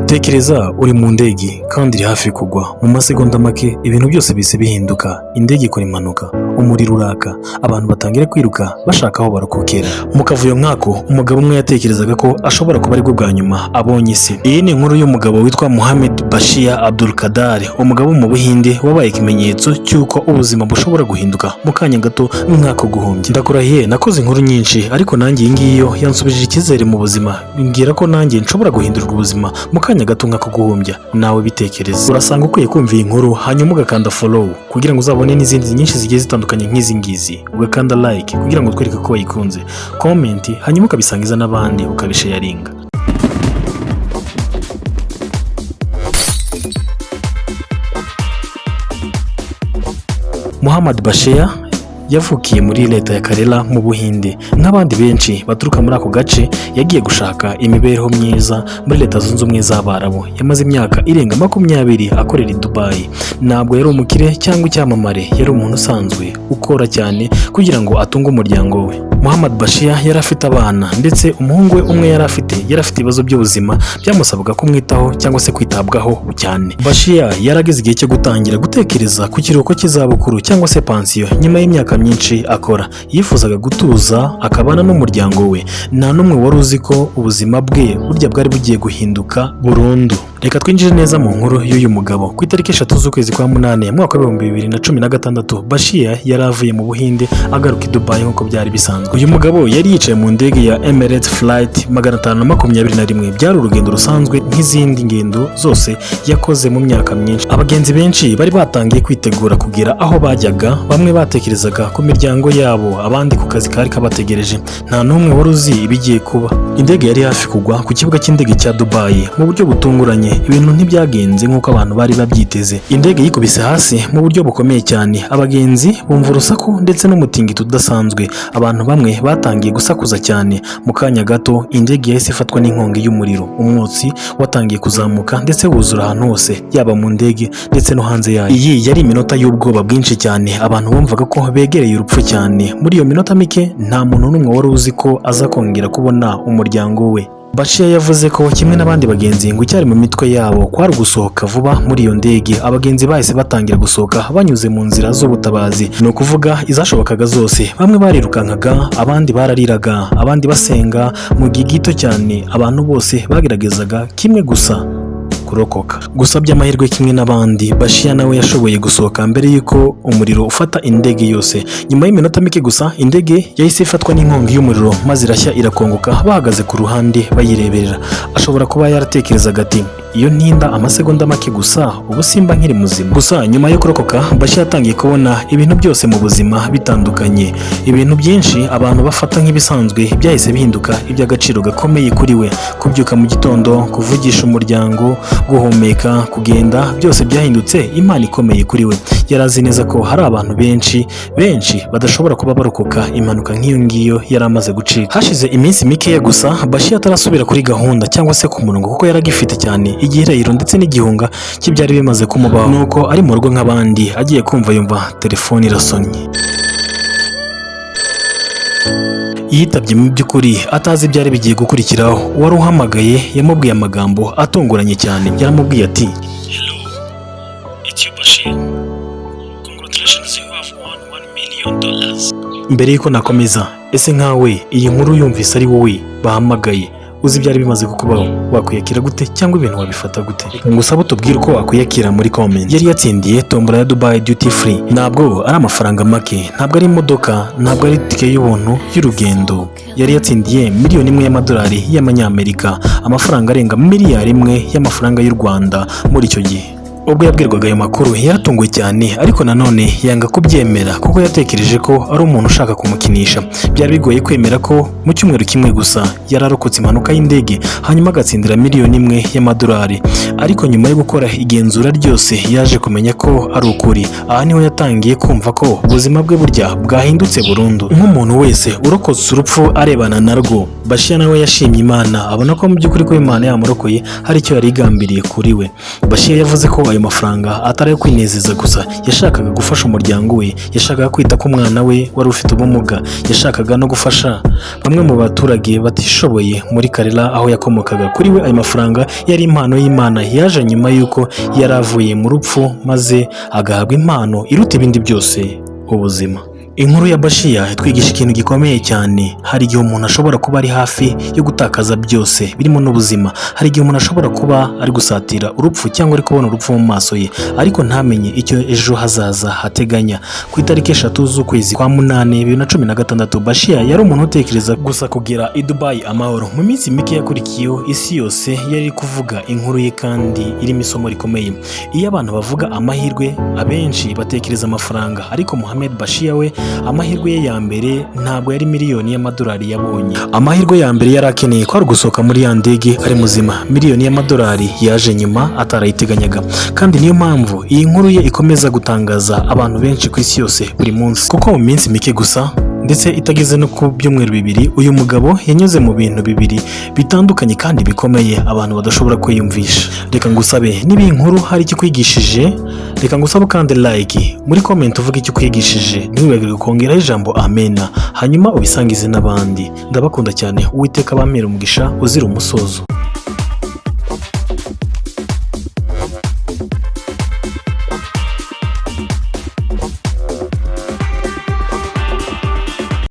Tekereza uri mu ndege kandi iri hafi kugwa. Mu masegonda make ibintu byose bise bihinduka. Indege ikora impanuka, umuriro uraka, abantu batangira kwiruka bashaka aho barokokera. Mu kavuyo nk'ako, umugabo umwe yatekerezaga ko ashobora kuba aribwo bwa nyuma abonye isi. Iyi ni inkuru y'umugabo witwa Mohamed Bashir Abdul Kadar, umugabo mu Buhinde wabaye ikimenyetso cy'uko ubuzima bushobora guhinduka mu kanya gato nk'ako guhumbya. Ndakurahiye, nakoze inkuru nyinshi ariko nanjye iyi ngiyi yo yansubije icyizere mu buzima, mbwira ko nanjye nshobora guhindurirwa ubuzima mu kanya gato nk'ako guhumbya. Nawe bitekereza. Urasanga ukwiye kumva iyi nkuru hanyuma ugakanda follow kugira ngo uzabone n'izindi nyinshi zigiye zitandukanye nk'izi ngizi, ugakanda like kugira ngo utwereke ko wayikunze, comment hanyuma ukabisangiza n'abandi ukabisharinga. Mohamed Bashir yavukiye muri leta ya Kerala mu Buhinde. Nk'abandi benshi baturuka muri ako gace, yagiye gushaka imibereho myiza muri Leta Zunze Ubumwe z'Abarabu. Yamaze imyaka irenga 20 akorera i Dubai. Ntabwo yari umukire cyangwa icyamamare, yari umuntu usanzwe ukora cyane kugira ngo atunge umuryango we. Mohamed Bashir yari afite abana ndetse umuhungu we umwe yari afite ibibazo by'ubuzima byamusabaga kumwitaho cyangwa se kwitabwaho cyane. Bashir yarageze igihe cyo gutangira gutekereza ku kiruhuko cy'izabukuru cyangwa se pansiyo. Nyuma y'imyaka myinshi akora, yifuzaga gutuza akabana n'umuryango we. Nta n'umwe wari uzi ko ubuzima bwe burya bwari bugiye guhinduka burundu. Reka twinjire neza mu nkuru y'uyu mugabo. Ku itariki 3 z'ukwezi kwa 8 mwaka wa 2016, Bashir yari avuye mu Buhinde agaruka i Dubai nk'uko byari bisanzwe. Uyu mugabo yari yicaye mu ndege ya Emirates Flight 521. Byari urugendo rusanzwe nk'izindi ngendo zose yakoze mu myaka myinshi. Abagenzi benshi bari batangiye kwitegura kugera aho bajyaga, bamwe batekerezaga ku miryango yabo, abandi ku kazi kari kabategereje. Nta n'umwe wari uzi ibigiye kuba. Indege yari hafi kugwa ku kibuga cy'indege cya Dubai mu buryo butunguranye. Ibintu ntibyagenze nk'uko abantu bari babyiteze. Indege yikubise hasi mu buryo bukomeye cyane. Abagenzi bumva urusaku ndetse n'umutingito udasanzwe. Abantu bamwe batangiye gusakuza cyane. Mu kanya gato indege yahise ifatwa n'inkongi y'umuriro. Umwotsi watangiye kuzamuka ndetse wuzura ahantu hose, yaba mu ndege ndetse no hanze yayo. Iyi yari iminota y'ubwoba bwinshi cyane. Abantu bumvaga ko begereye urupfu cyane. Muri iyo minota mike nta muntu n'umwe wari uzi ko aza kongera kubona umuryango we. Bashir yavuze ko kimwe n'abandi bagenzi ngo icyari mu mitwe yabo kwari gusohoka vuba muri iyo ndege. Abagenzi bahise batangira gusohoka banyuze mu nzira z'ubutabazi, ni ukuvuga izashobokaga zose. Bamwe barirukankaga, abandi barariraga, abandi basenga. Mu gihe gito cyane abantu bose bageragezaga kimwe gusa, kurokoka. Gusa by'amahirwe kimwe n'abandi, Bashir nawe yashoboye gusohoka mbere y'uko umuriro ufata indege yose. Nyuma y'iminota mike gusa indege yahise ifatwa n'inkongi y'umuriro maze irashya irakongoka. Bahagaze ku ruhande bayireberera. Ashobora kuba yaratekerezaga ati, iyo ntinda amasegonda make gusa ubu simba nkiri muzima. Gusa nyuma yo kurokoka, Bashir yatangiye kubona ibintu byose mu buzima bitandukanye. Ibintu byinshi abantu bafata nk'ibisanzwe byahise bihinduka iby'agaciro gakomeye kuri we. Kubyuka mu gitondo, kuvugisha umuryango, guhumeka, kugenda, byose byahindutse impano ikomeye kuri we. Yari azi neza ko hari abantu benshi badashobora kuba barokoka impanuka nk'iyo ngiyo yari amaze gucika. Hashize iminsi mikeya gusa Bashir atarasubira kuri gahunda cyangwa se ku murongo kuko yaragifite cyane igihirahiro ndetse n'igihunga cy'ibyari bimaze kumubaho. Nuko ari mu rugo nk'abandi, agiye kumva yumva telefone irasonnye. Yitabye mu by'ukuri atazi ibyari bigiye gukurikiraho. Wari uhamagaye yamubwiye amagambo atunguranye cyane. Yaramubwiye ati, "Hello, it's you Bashir. Congratulations, you have won $1 million." Mbere yuko nakomeza, ese nkawe iyi nkuru yumvise ari wowe bahamagaye, uzi byari bimaze kukubaho, wakwiyakira gute cyangwa ibintu wabifata gute? Ngusaba tubwire uko wakwiyakira muri comment. Yari yatsindiye tombora ya Dubai Duty Free. Ntabwo ari amafaranga make, ntabwo ari imodoka, ntabwo ari tike y'ubuntu y'urugendo. Yari yatsindiye $1,000,000 y'amadolari y'amanyamerika, amafaranga arenga $1,000,000 y'amafaranga y'u Rwanda muri icyo gihe. Ubwo yabwirwaga ayo makuru yaratunguwe cyane, ariko nanone yanga kubyemera kuko yatekereje ko ari umuntu ushaka kumukinisha. Byari bigoye kwemera ko mu cyumweru kimwe gusa yararokotse impanuka y'indege hanyuma agatsindira $1,000,000 y'amadolari. ariko nyuma yo gukora igenzura ryose yaje kumenya ko ari ukuri. Aha niho yatangiye kumva ko ubuzima bwe burya bwahindutse burundu. Nk'umuntu wese urokotse urupfu arebana narwo, Bashir nawe yashimye Imana, abona ko mu by'ukuri ko Imana yamurokoye hari icyo yari igambiriye kuri we. Bashir yavuze ko ayo mafaranga atari ayo kwinezeza gusa, yashakaga gufasha umuryango we, yashakaga kwita ku mwana we wari ufite ubumuga, yashakaga no gufasha bamwe mu baturage batishoboye muri Karela aho yakomokaga. Kuri we ayo mafaranga yari impano y'Imana yaje nyuma y'uko yari avuye mu rupfu, maze agahabwa impano iruta ibindi byose, ubuzima. Inkuru ya Bashir twigisha ikintu gikomeye cyane. Hari igihe umuntu ashobora kuba ari hafi yo gutakaza byose birimo n'ubuzima. Hari igihe umuntu ashobora kuba ari gusatira urupfu cyangwa ari kubona urupfu mu maso ye, ariko ntamenye icyo ejo hazaza hateganya. Ku itariki 3 z'ukwezi kwa 8 2016, Bashir yari umuntu utekereza gusa kugera i Dubai amahoro. Mu minsi mike yakurikiyeho, isi yose yari kuvuga inkuru ye kandi irimo isomo rikomeye. Iyo abantu bavuga amahirwe, abenshi batekereza amafaranga, ariko Mohamed Bashir we amahirwe ye ya mbere ntabwo yari miliyoni y'amadolari yabonye. Amahirwe ya mbere yari akeneye ko ari gusohoka muri ya ndege ari muzima. Miliyoni y'amadolari yaje nyuma atarayiteganyaga, kandi niyo mpamvu iyi nkuru ye ikomeza gutangaza abantu benshi ku isi yose buri munsi, kuko mu minsi mike gusa ndetse itageze no ku byumweru bibiri, uyu mugabo yanyuze mu bintu bibiri bitandukanye kandi bikomeye abantu badashobora kwiyumvisha. Reka ngusabe, niba iyi nkuru hari icyo kwigishije, reka ngusabe kandi like muri comment uvuga icyo kwigishije, ntiwibagirwe kongeraho ijambo amena, hanyuma ubisangize n'abandi. Ndabakunda cyane, Uwiteka abampere umugisha uzira umusozo.